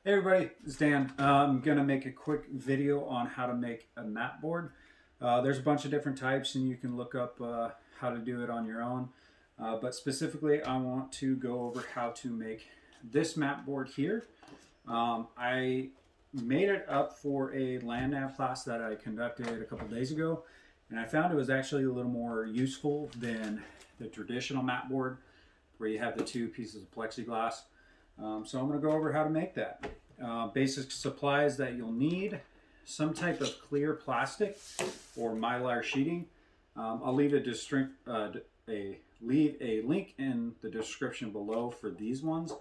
Hey everybody, it's Dan. I'm going to make a quick video on how to make a mat board. There's a bunch of different types and you can look up how to do it on your own. But specifically, I want to go over how to make this mat board here. I made it up for a land nav class that I conducted a couple days ago, and I found it was actually a little more useful than the traditional mat board where you have the two pieces of plexiglass. So I'm going to go over how to make that. Basic supplies that you'll need: some type of clear plastic or Mylar sheeting. I'll leave leave a link in the description below for these ones.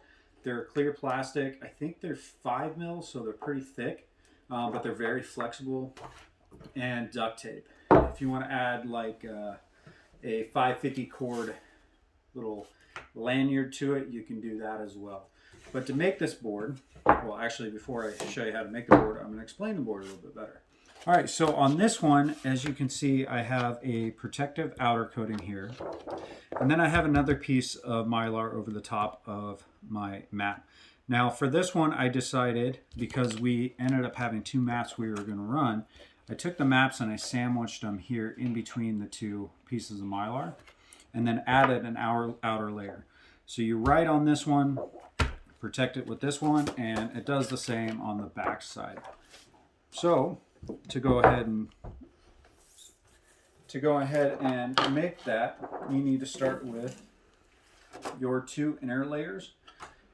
They're clear plastic. I think they're 5 mils, so they're pretty thick, but they're very flexible. And duct tape. If you want to add like a 550 cord little lanyard to it, you can do that as well. But to make this board, well, actually, before I show you how to make the board, I'm going to explain the board a little bit better. All right, so on this one, as you can see, I have a protective outer coating here. And then I have another piece of Mylar over the top of my mat. Now for this one, I decided, because we ended up having two mats we were going to run, I took the maps and I sandwiched them here in between the two pieces of Mylar and then added an outer layer. So you write on this one, protect it with this one, and it does the same on the back side. So to go ahead and make that, you need to start with your two inner layers.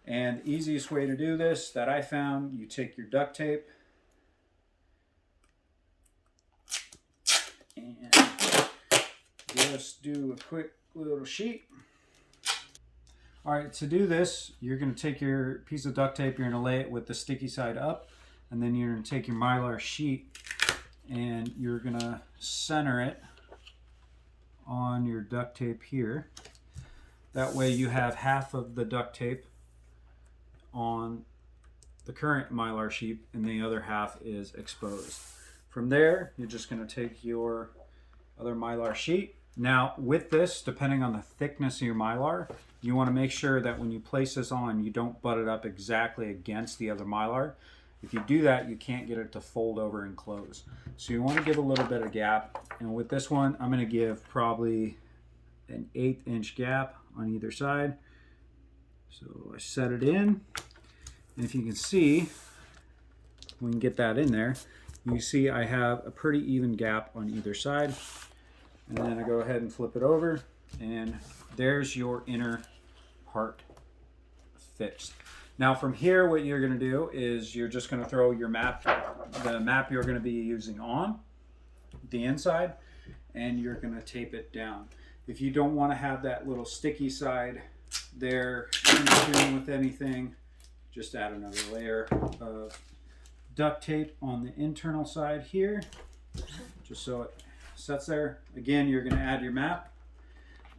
And the easiest way to do this that I found, you take your duct tape and just do a quick little sheet. All right, to do this, you're going to take your piece of duct tape, you're going to lay it with the sticky side up, and then you're going to take your Mylar sheet and you're going to center it on your duct tape here. That way you have half of the duct tape on the current Mylar sheet and the other half is exposed. From there, you're just going to take your other Mylar sheet. Now with this, depending on the thickness of your Mylar, you want to make sure that when you place this on, you don't butt it up exactly against the other Mylar. If you do that, you can't get it to fold over and close. So you want to give a little bit of gap. And with this one, I'm going to give probably an 1/8 inch gap on either side. So I set it in. And if you can see, we can get that in there. You see I have a pretty even gap on either side. And then I go ahead and flip it over, and there's your inner part fixed. Now from here, what you're going to do is you're just going to throw your map, the map you're going to be using, on the inside, and you're going to tape it down. If you don't want to have that little sticky side there interfering with anything, just add another layer of duct tape on the internal side here, just so it sets there. Again, you're going to add your map,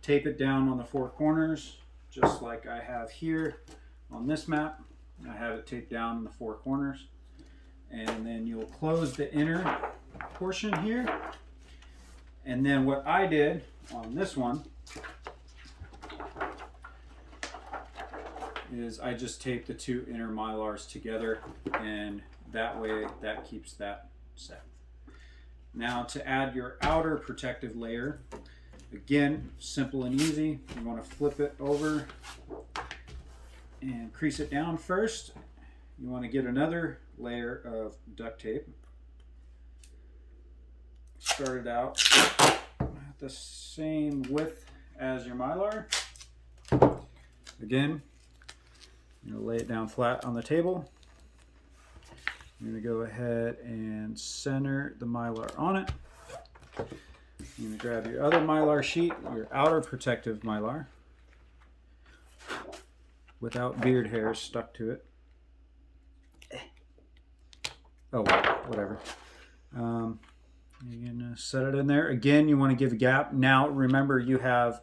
tape it down on the four corners, just like I have here on this map. I have it taped down in the four corners. And then you'll close the inner portion here. And then what I did on this one is I just taped the two inner Mylars together, and that way that keeps that set. Now to add your outer protective layer, again, simple and easy. You want to flip it over and crease it down first. You want to get another layer of duct tape. Start it out at the same width as your Mylar. Again, you're going to lay it down flat on the table. You're going to go ahead and center the Mylar on it. You're going to grab your other Mylar sheet, your outer protective Mylar, without beard hairs stuck to it. Oh, whatever. You're going to set it in there. Again, you want to give a gap. Now, remember, you have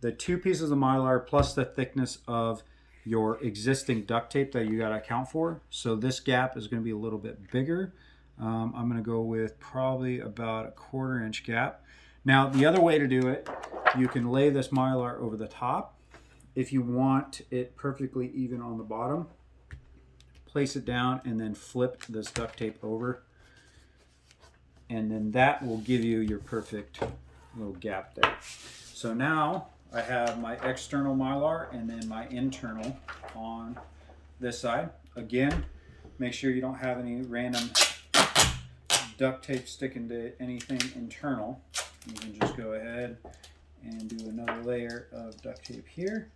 the two pieces of Mylar plus the thickness of your existing duct tape that you got to account for. So this gap is going to be a little bit bigger. I'm going to go with probably about a 1/4 inch gap. Now, the other way to do it, you can lay this Mylar over the top. If you want it perfectly even on the bottom, place it down and then flip this duct tape over. And then that will give you your perfect little gap there. So now I have my external Mylar and then my internal on this side. Again, make sure you don't have any random duct tape sticking to anything internal. You can just go ahead and do another layer of duct tape here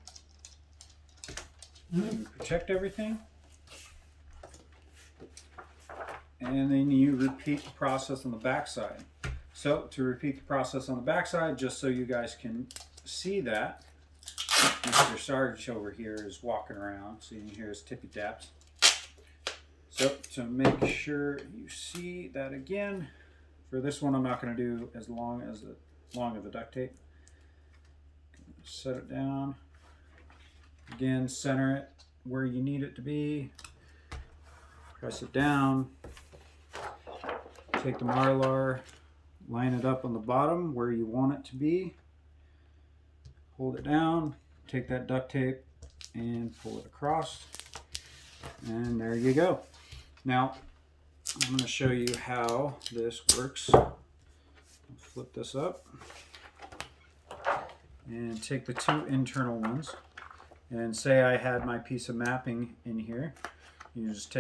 and protect everything. And then you repeat the process on the back side. So to repeat the process on the back side, just so you guys can see that, Mr. Sarge over here is walking around, so you can hear his tippy taps. So to make sure you see that again, for this one I'm not going to do as long of the duct tape. Set it down. Again, center it where you need it to be. Press it down. Take the Mylar, line it up on the bottom where you want it to be. Hold it down, take that duct tape and pull it across. And there you go. Now, I'm going to show you how this works. Flip this up and take the two internal ones. And say I had my piece of mapping in here. You just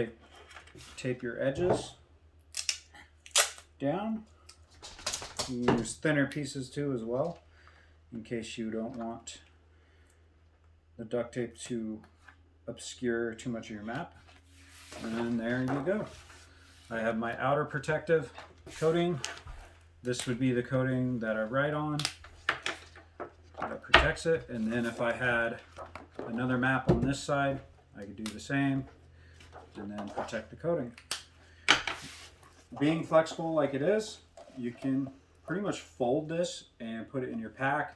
tape your edges down. You use thinner pieces too as well, in case you don't want the duct tape to obscure too much of your map. And there you go. I have my outer protective coating. This would be the coating that I write on. That protects it. And then if I had another map on this side, I could do the same and then protect the coating. Being flexible like it is, you can pretty much fold this and put it in your pack.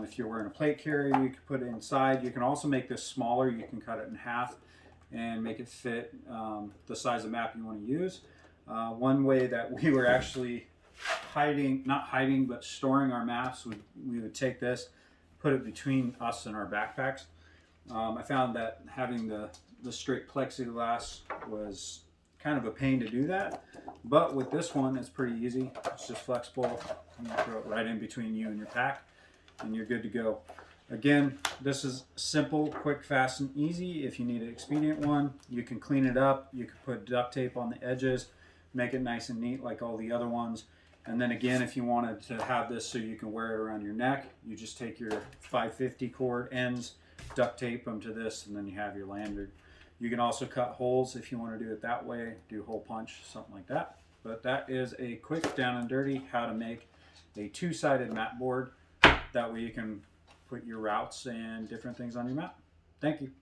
If you're wearing a plate carrier, you can put it inside. You can also make this smaller. You can cut it in half and make it fit the size of map you want to use. One way that we were actually not hiding, but storing our maps, we would take this, put it between us and our backpacks. I found that having the straight plexiglass was kind of a pain to do that, but with this one it's pretty easy. It's just flexible. You can throw it right in between you and your pack and you're good to go. Again, this is simple, quick, fast, and easy. If you need an expedient one, you can clean it up. You can put duct tape on the edges, make it nice and neat like all the other ones. And then again, if you wanted to have this so you can wear it around your neck, you just take your 550 cord ends, duct tape them to this, and then you have your lanyard. You can also cut holes if you want to do it that way, do hole punch, something like that. But that is a quick down and dirty how to make a two-sided map board. That way you can put your routes and different things on your map. Thank you.